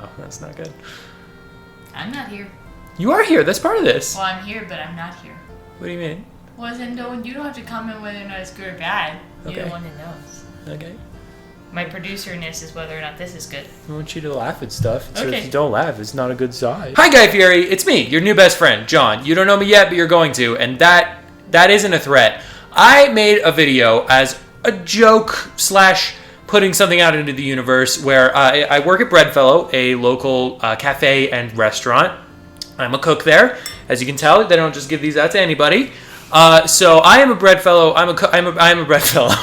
Oh, that's not good. I'm not here. You are here. That's part of this. Well, I'm here, but I'm not here. What do you mean? Well, then you don't have to comment whether or not it's good or bad. Okay. You're the one that knows. Okay. My producer-ness is whether or not this is good. I want you to laugh at stuff. So Okay. if you don't laugh, it's not a good sign. Hi, Guy Fieri. It's me, your new best friend, John. You don't know me yet, but you're going to. And that isn't a threat. I made a video as a joke / putting something out into the universe where I work at Breadfellow, a local cafe and restaurant. I'm a cook there. As you can tell, they don't just give these out to anybody. So I am a Breadfellow. I'm a Breadfellow.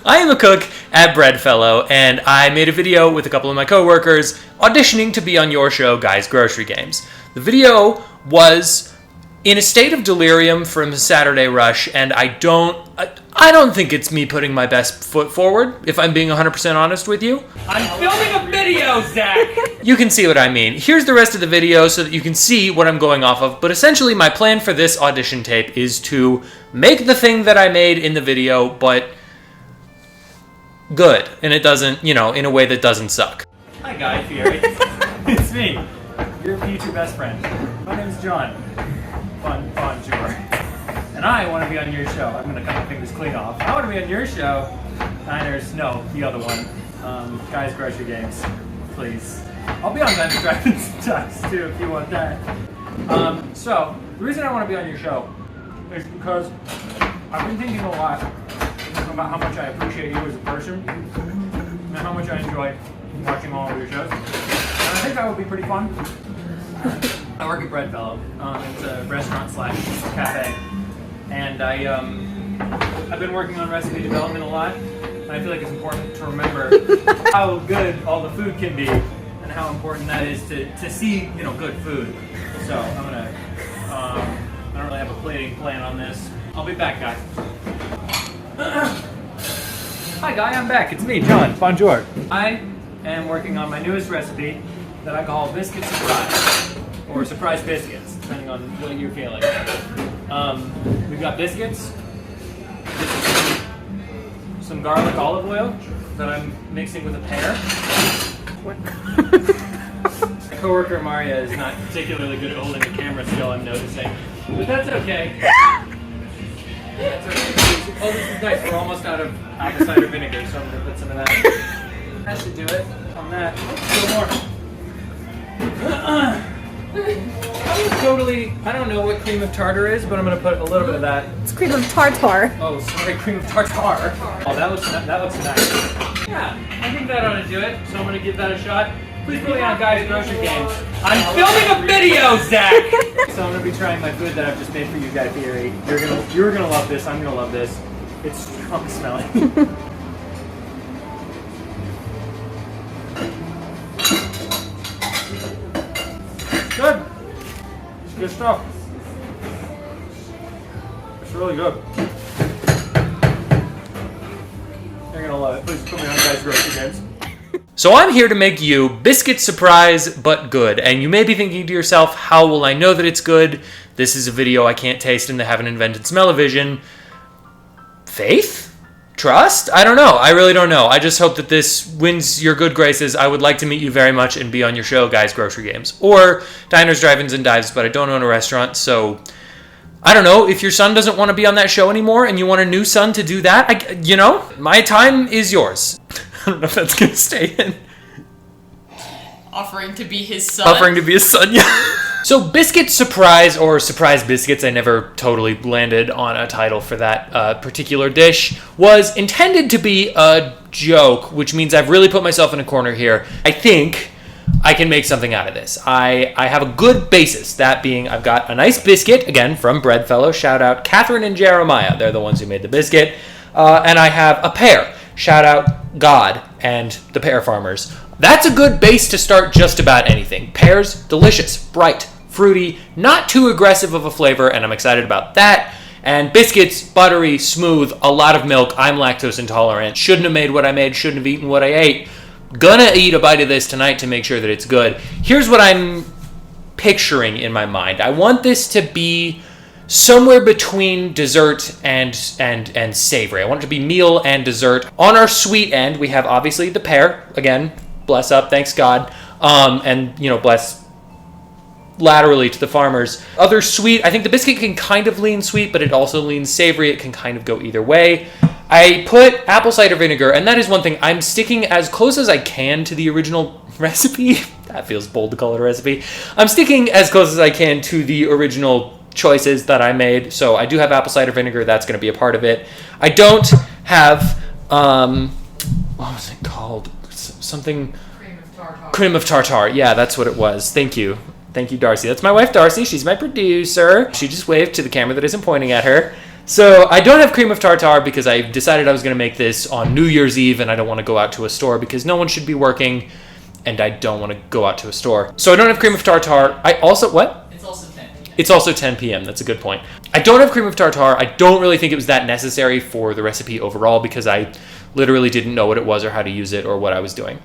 I am a cook at Breadfellow, and I made a video with a couple of my coworkers auditioning to be on your show, Guys Grocery Games. The video was in a state of delirium from Saturday Rush, and I don't think it's me putting my best foot forward, if I'm being 100% honest with you. I'm filming a video, Zach! You can see what I mean. Here's the rest of the video so that you can see what I'm going off of, but essentially my plan for this audition tape is to make the thing that I made in the video, but good, and it doesn't, in a way that doesn't suck. Hi, Guy Fieri. It's me, your future best friend. My name is John. Bonjour. And I want to be on your show. I'm going to cut my fingers clean off. I want to be on your show. Diners, no, the other one. Guys Grocery Games, please. I'll be on Diners, Drive-Ins, and Dives too if you want that. So, the reason I want to be on your show is because I've been thinking a lot about how much I appreciate you as a person and how much I enjoy watching all of your shows. And I think that would be pretty fun. I work at Breadfellow. It's a restaurant / cafe. And I've been working on recipe development a lot. And I feel like it's important to remember how good all the food can be and how important that is to see, good food. So I'm gonna, I don't really have a plating plan on this. I'll be back, guys. Hi, Guy, I'm back. It's me, John. Bonjour. I am working on my newest recipe that I call Biscuit Surprise, or Surprise Biscuits, depending on what you're feeling. We've got biscuits, some garlic olive oil that I'm mixing with a pear. My coworker Maria is not particularly good at holding the camera still, I'm noticing. But that's okay. That's okay. Oh, this is nice. We're almost out of apple cider vinegar, so I'm going to put some of that. That should do it. On that. A little more. I don't know what cream of tartar is, but I'm going to put a little bit of that. It's cream of tartar. Oh, sorry, cream of tartar. Oh, that looks nice. Yeah, I think that ought to do it, so I'm going to give that a shot. Please put me on Guys Grocery Games. I'm filming a video, Zach! So I'm going to be trying my food that I've just made for you, Guy Fieri. You're gonna love this. I'm going to love this. It's strong smelling. Good. It's good stuff. It's really good. You're gonna love it. Please put me on Guys Grocery Games. So I'm here to make you Biscuit Surprise, but good. And you may be thinking to yourself, how will I know that it's good? This is a video I can't taste and they haven't invented smell-o-vision. Faith? Trust? I don't know. I really don't know. I just hope that this wins your good graces. I would like to meet you very much and be on your show, Guys Grocery Games. Or Diners, Drive-Ins, and Dives, but I don't own a restaurant, so I don't know. If your son doesn't want to be on that show anymore and you want a new son to do that, my time is yours. I don't know if that's going to stay in. Offering to be his son. Offering to be his son, yeah. So Biscuit Surprise, or Surprise Biscuits, I never totally landed on a title for that particular dish, was intended to be a joke, which means I've really put myself in a corner here. I think I can make something out of this. I have a good basis, that being I've got a nice biscuit, again, from Breadfellow. Shout out Catherine and Jeremiah. They're the ones who made the biscuit. And I have a pear. Shout out God and the pear farmers. That's a good base to start just about anything. Pears, delicious, bright, fruity, not too aggressive of a flavor, and I'm excited about that. And biscuits, buttery, smooth, a lot of milk. I'm lactose intolerant. Shouldn't have made what I made, shouldn't have eaten what I ate. Gonna eat a bite of this tonight to make sure that it's good. Here's what I'm picturing in my mind. I want this to be somewhere between dessert and savory. I want it to be meal and dessert. On our sweet end, we have obviously the pear. Again, bless up, thanks God. and, you know, bless laterally to the farmers. Other sweet, I think the biscuit can kind of lean sweet, but it also leans savory. It can kind of go either way. I put apple cider vinegar, and that is one thing. I'm sticking as close as I can to the original recipe. That feels bold to call it a recipe. I'm sticking as close as I can to the original choices that I made. So I do have apple cider vinegar. That's going to be a part of it. I don't have, what was it called? Something... Cream of tartar. Yeah, that's what it was. Thank you. Thank you, Darcy. That's my wife, Darcy. She's my producer. She just waved to the camera that isn't pointing at her. So I don't have cream of tartar because I decided I was going to make this on New Year's Eve, and I don't want to go out to a store because no one should be working, and I don't want to go out to a store. So I don't have cream of tartar. I also... What? It's also 10 p.m. It's also 10 p.m. That's a good point. I don't have cream of tartar. I don't really think it was that necessary for the recipe overall because I literally didn't know what it was or how to use it or what I was doing.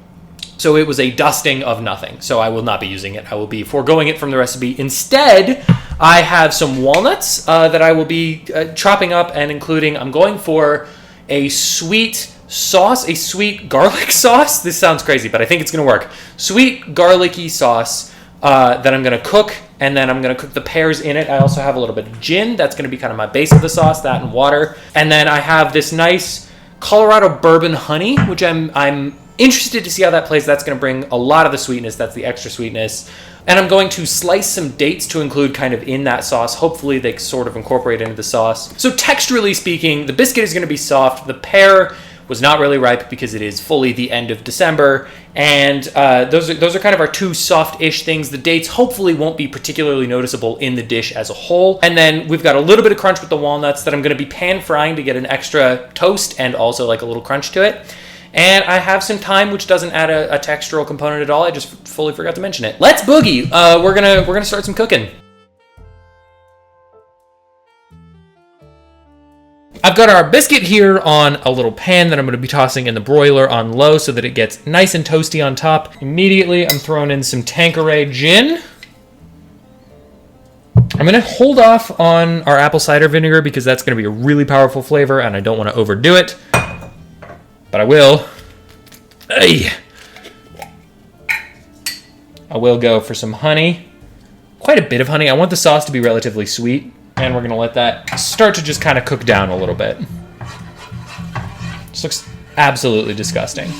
So it was a dusting of nothing. So I will not be using it. I will be foregoing it from the recipe. Instead, I have some walnuts that I will be chopping up and including. I'm going for a sweet sauce, a sweet garlic sauce. This sounds crazy, but I think it's going to work. Sweet garlicky sauce that I'm going to cook, and then I'm going to cook the pears in it. I also have a little bit of gin. That's going to be kind of my base of the sauce, that and water. And then I have this nice Colorado bourbon honey, which I'm interested to see how that plays. That's going to bring a lot of the sweetness. That's the extra sweetness. And I'm going to slice some dates to include kind of in that sauce. Hopefully they sort of incorporate into the sauce. So texturally speaking, the biscuit is going to be soft. The pear was not really ripe because it is fully the end of December. And those are kind of our two soft-ish things. The dates hopefully won't be particularly noticeable in the dish as a whole. And then we've got a little bit of crunch with the walnuts that I'm going to be pan frying to get an extra toast and also like a little crunch to it. And I have some thyme, which doesn't add a textural component at all. I just fully forgot to mention it. Let's boogie. We're gonna start some cooking. I've got our biscuit here on a little pan that I'm going to be tossing in the broiler on low so that it gets nice and toasty on top. Immediately, I'm throwing in some Tanqueray gin. I'm going to hold off on our apple cider vinegar because that's going to be a really powerful flavor and I don't want to overdo it. But I will. Hey. I will go for some honey. Quite a bit of honey. I want the sauce to be relatively sweet. And we're going to let that start to just kind of cook down a little bit. This looks absolutely disgusting.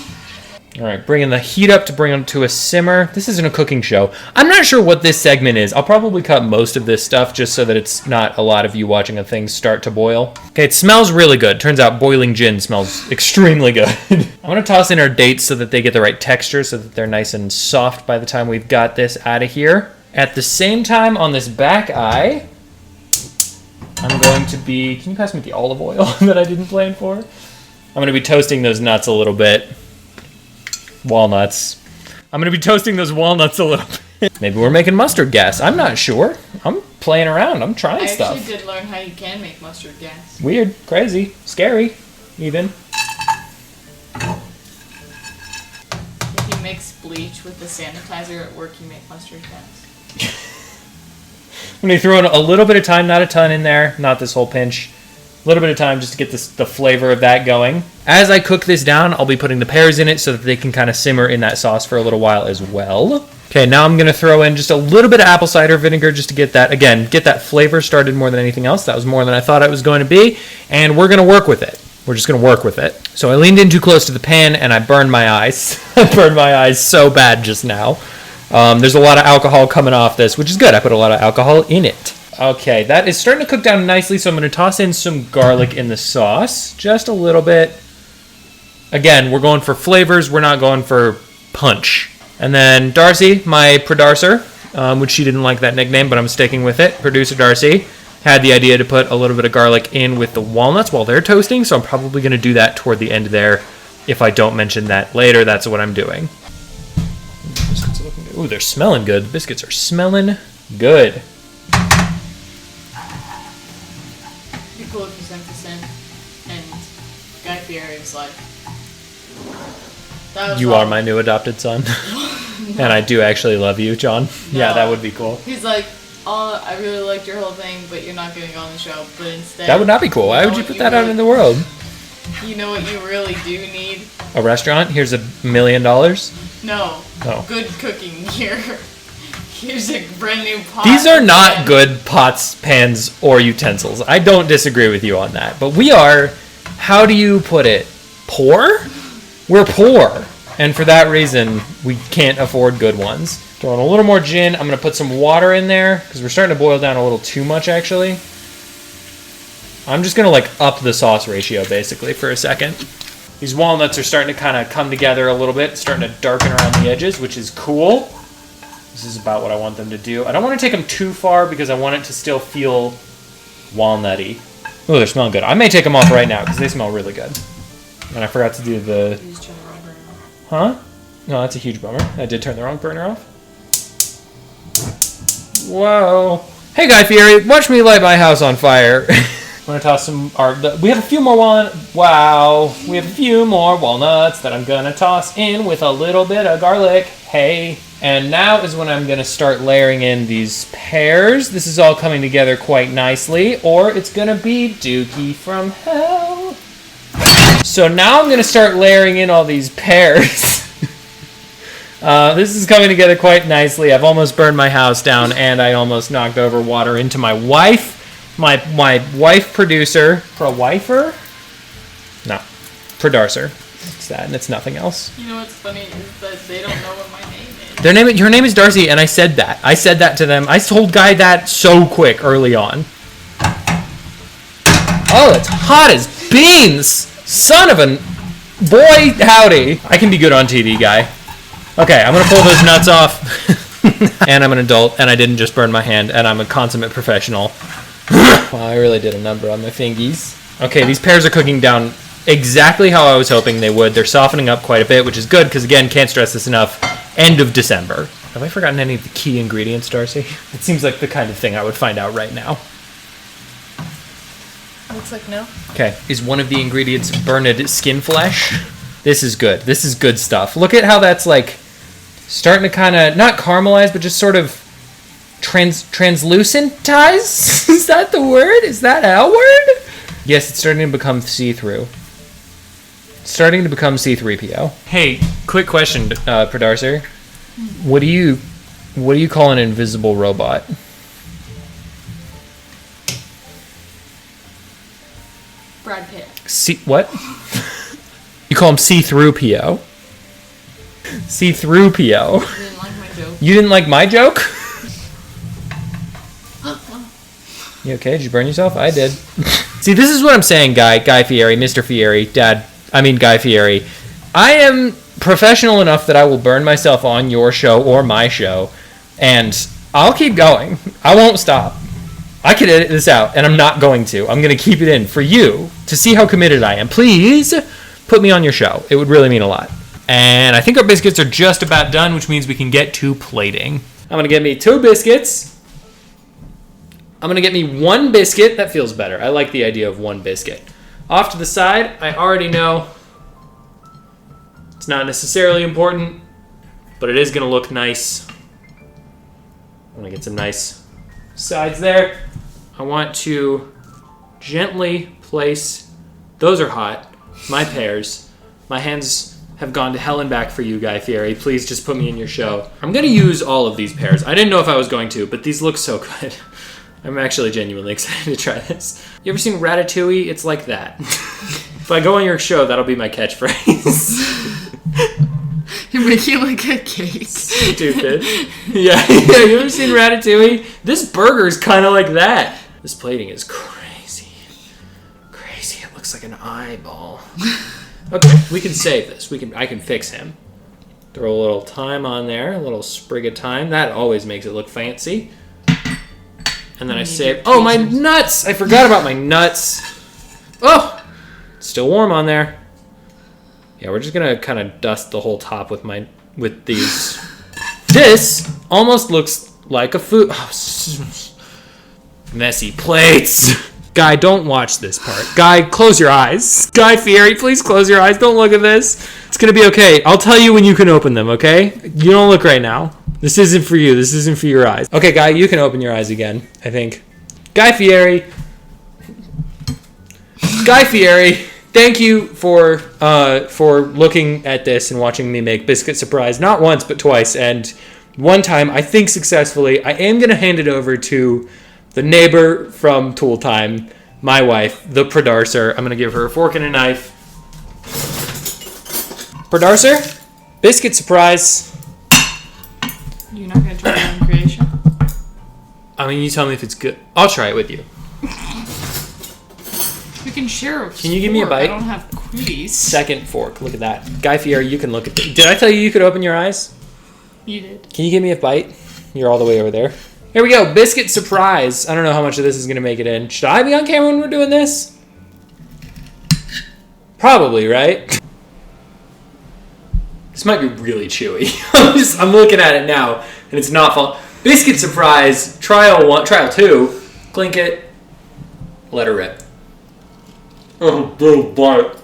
All right, bringing the heat up to bring them to a simmer. This isn't a cooking show. I'm not sure what this segment is. I'll probably cut most of this stuff just so that it's not a lot of you watching a thing start to boil. Okay, it smells really good. Turns out boiling gin smells extremely good. I'm going to toss in our dates so that they get the right texture so that they're nice and soft by the time we've got this out of here. At the same time, on this back eye, I'm going to be... Can you pass me the olive oil that I didn't plan for? I'm going to be toasting those nuts a little bit. Walnuts. I'm going to be toasting those walnuts a little bit. Maybe we're making mustard gas. I'm not sure. I'm playing around. I'm trying stuff. I actually did learn how you can make mustard gas. Weird, crazy, scary, even. If you mix bleach with the sanitizer at work, you make mustard gas. I'm going to throw in a little bit of time, not a ton in there, not this whole pinch. A little bit of time just to get the flavor of that going. As I cook this down, I'll be putting the pears in it so that they can kind of simmer in that sauce for a little while as well. Okay, now I'm going to throw in just a little bit of apple cider vinegar just to get that, again, get that flavor started more than anything else. That was more than I thought it was going to be, and we're going to work with it. We're just going to work with it. So I leaned in too close to the pan, and I burned my eyes. I burned my eyes so bad just now. There's a lot of alcohol coming off this, which is good. I put a lot of alcohol in it. Okay, that is starting to cook down nicely, so I'm going to toss in some garlic in the sauce. Just a little bit. Again, we're going for flavors. We're not going for punch. And then Darcy, my producer, which she didn't like that nickname, but I'm sticking with it. Producer Darcy had the idea to put a little bit of garlic in with the walnuts while they're toasting, so I'm probably going to do that toward the end there. If I don't mention that later, that's what I'm doing. Biscuits are looking good. Ooh, they're smelling good. The biscuits are smelling good. Cool if you sent this in, and Guy Fieri was like, that was You are my new adopted son. No. And I do actually love you, John. No. Yeah, that would be cool. He's like, oh, I really liked your whole thing, but you're not going to go on the show. But instead... That would not be cool. Why would you put that out in the world? You know what you really do need? A restaurant? Here's $1 million. No. Oh. Good cooking gear. Here's a brand new pot. These are not good pots, pans, or utensils. I don't disagree with you on that. But we are, how do you put it, poor? We're poor. And for that reason, we can't afford good ones. Throwing a little more gin. I'm going to put some water in there because we're starting to boil down a little too much, actually. I'm just going to like up the sauce ratio basically for a second. These walnuts are starting to kind of come together a little bit, starting to darken around the edges, which is cool. This is about what I want them to do. I don't want to take them too far because I want it to still feel walnutty. Oh, they're smelling good. I may take them off right now because they smell really good. And I forgot to do the... You just turned the wrong burner off. Huh? No, that's a huge bummer. I did turn the wrong burner off. Whoa. Hey, Guy Fieri, watch me light my house on fire. I'm going to toss some... we have a few more walnuts. Wow. We have a few more walnuts that I'm going to toss in with a little bit of garlic. Hey. And now is when I'm going to start layering in these pears. This is all coming together quite nicely, or it's going to be dookie from hell. So now I'm going to start layering in all these pears. This is coming together quite nicely. I've almost burned my house down, and I almost knocked over water into my wife. My wife producer. Pro-wifer? No. Producer. It's that, and it's nothing else. You know what's funny is that they don't know what my name is. Her name is Darcy, and I said that. I said that to them. I told Guy that so quick early on. Oh, it's hot as beans! Son of a... Boy, howdy. I can be good on TV, Guy. Okay, I'm gonna pull those nuts off. And I'm an adult, and I didn't just burn my hand, and I'm a consummate professional. Well, I really did a number on my fingies. Okay, these pears are cooking down exactly how I was hoping they would. They're softening up quite a bit, which is good, because again, can't stress this enough. End of December. Have I forgotten any of the key ingredients, Darcy? It seems like the kind of thing I would find out right now. Looks like no. Okay, is one of the ingredients burned skin flesh? This is good. This is good stuff. Look at how that's like starting to kind of, not caramelize, but just sort of translucentize? Is that the word? Is that our word? Yes, it's starting to become see-through. It's starting to become C-3PO. Hey, quick question, Producer. What do you call an invisible robot? Brad Pitt. What? You call him see-through-PO. See-through-PO. You didn't like my joke. You didn't like my joke? You okay? Did you burn yourself? I did. See, this is what I'm saying, Guy Fieri, Mr. Fieri, Guy Fieri. I am professional enough that I will burn myself on your show or my show, and I'll keep going. I won't stop. I could edit this out, and I'm not going to. I'm going to keep it in for you to see how committed I am. Please put me on your show. It would really mean a lot. And I think our biscuits are just about done, which means we can get to plating. I'm going to get me 2 biscuits. I'm going to get me 1 biscuit. That feels better. I like the idea of 1 biscuit. Off to the side, I already know it's not necessarily important, but it is going to look nice. I'm going to get some nice sides there. I want to gently place, those are hot, my pears. My hands have gone to hell and back for you, Guy Fieri. Please just put me in your show. I'm going to use all of these pears. I didn't know if I was going to, but these look so good. I'm actually genuinely excited to try this. You ever seen Ratatouille? It's like that. If I go on your show, that'll be my catchphrase. You're making like a cake. Stupid. Yeah, you ever seen Ratatouille? This burger's kind of like that. This plating is crazy. Crazy. It looks like an eyeball. Okay, we can save this. I can fix him. Throw a little thyme on there, a little sprig of thyme. That always makes it look fancy. And then I save... Oh, my nuts! I forgot about my nuts. Oh! It's still warm on there. Yeah, we're just gonna kind of dust the whole top with these. This almost looks like a food... Oh, messy plates. Guy, don't watch this part. Guy, close your eyes. Guy Fieri, please close your eyes. Don't look at this. It's gonna be okay. I'll tell you when you can open them, okay? You don't look right now. This isn't for you. This isn't for your eyes. Okay, Guy, you can open your eyes again, I think. Guy Fieri. Guy Fieri. thank you for looking at this and watching me make Biscuit Surprise, not once, but twice. And one time, I think successfully. I am going to hand it over to the neighbor from Tool Time, my wife, the producer. I'm going to give her a fork and a knife. Producer, Biscuit Surprise. You're not going to try your own creation? I mean, you tell me if it's good. I'll try it with you. We can share a Can you give me a bite? I don't have cooties. Second fork. Look at that. Guy Fieri, you can look at it. Did I tell you could open your eyes? You did. Can you give me a bite? You're all the way over there. Here we go. Biscuit Surprise. I don't know how much of this is going to make it in. Should I be on camera when we're doing this? Probably, right? This might be really chewy. I'm looking at it now, and it's not fun. Biscuit Surprise, trial 1, trial 2. Clink it. Let her rip. Oh, little bite.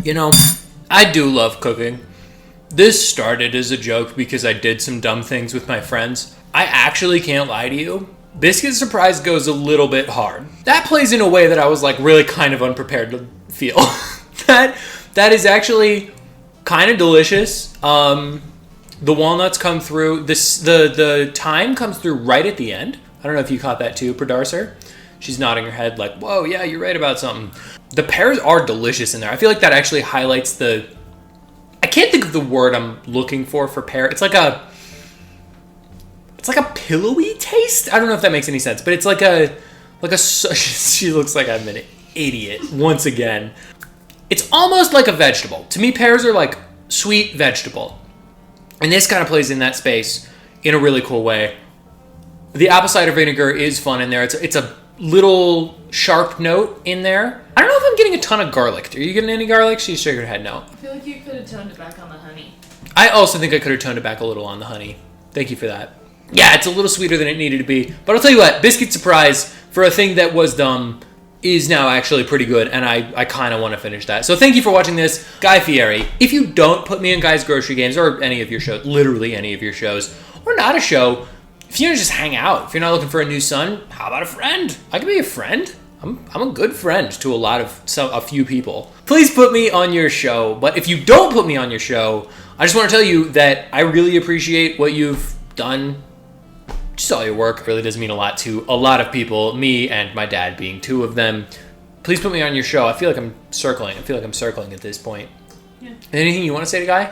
You know, I do love cooking. This started as a joke because I did some dumb things with my friends. I actually can't lie to you. Biscuit Surprise goes a little bit hard. That plays in a way that I was like really kind of unprepared to feel. That is actually kind of delicious. The walnuts come through. The thyme comes through right at the end. I don't know if you caught that too, Pradarser. She's nodding her head like, whoa, yeah, you're right about something. The pears are delicious in there. I feel like that actually highlights the... I can't think of the word I'm looking for pear. It's like a pillowy taste. I don't know if that makes any sense, but it's like a she looks like I'm an idiot once again. It's almost like a vegetable. To me, pears are like sweet vegetable. And this kind of plays in that space in a really cool way. The apple cider vinegar is fun in there. It's a little sharp note in there. I don't know if I'm getting a ton of garlic. Are you getting any garlic? She shook her head no. I feel like you could have toned it back on the honey. I also think I could have toned it back a little on the honey. Thank you for that. Yeah, it's a little sweeter than it needed to be. But I'll tell you what, Biscuit Surprise, for a thing that was dumb, is now actually pretty good, and I kind of want to finish that. So thank you for watching this. Guy Fieri, if you don't put me in Guy's Grocery Games, or any of your shows, literally any of your shows, or not a show, if you want to just hang out, if you're not looking for a new son, how about a friend? I can be a friend. I'm a good friend to a few people. Please put me on your show, but if you don't put me on your show, I just want to tell you that I really appreciate what you've done. Just all your work really does mean a lot to a lot of people, me and my dad being two of them. Please put me on your show. I feel like I'm circling at this point. Yeah. Anything you want to say to Guy?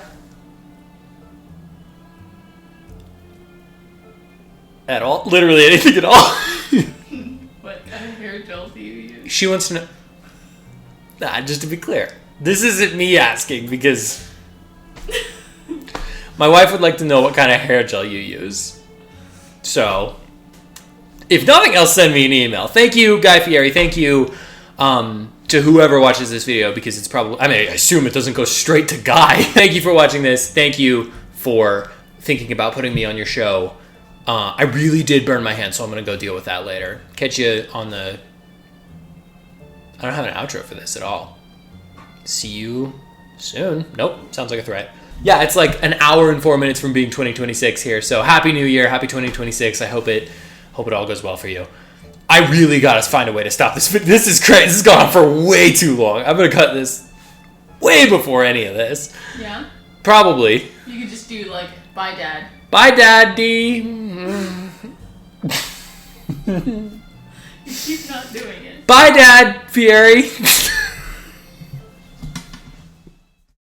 At all? Literally anything at all? What kind of hair gel do you use? She wants to know. Nah, just to be clear, this isn't me asking because my wife would like to know what kind of hair gel you use. So, if nothing else, send me an email. Thank you, Guy Fieri. Thank you to whoever watches this video because it's probably, I assume it doesn't go straight to Guy. Thank you for watching this. Thank you for thinking about putting me on your show. I really did burn my hand, so I'm going to go deal with that later. Catch you on the... I don't have an outro for this at all. See you soon. Nope, sounds like a threat. Yeah, it's like an hour and 4 minutes from being 2026 here. So happy New Year, happy 2026. I hope it all goes well for you. I really gotta find a way to stop this. This is crazy. This has gone on for way too long. I'm gonna cut this way before any of this. Yeah? Probably. You could just do like, bye dad. Bye, Daddy. You keep not doing it. Bye, Dad Fieri.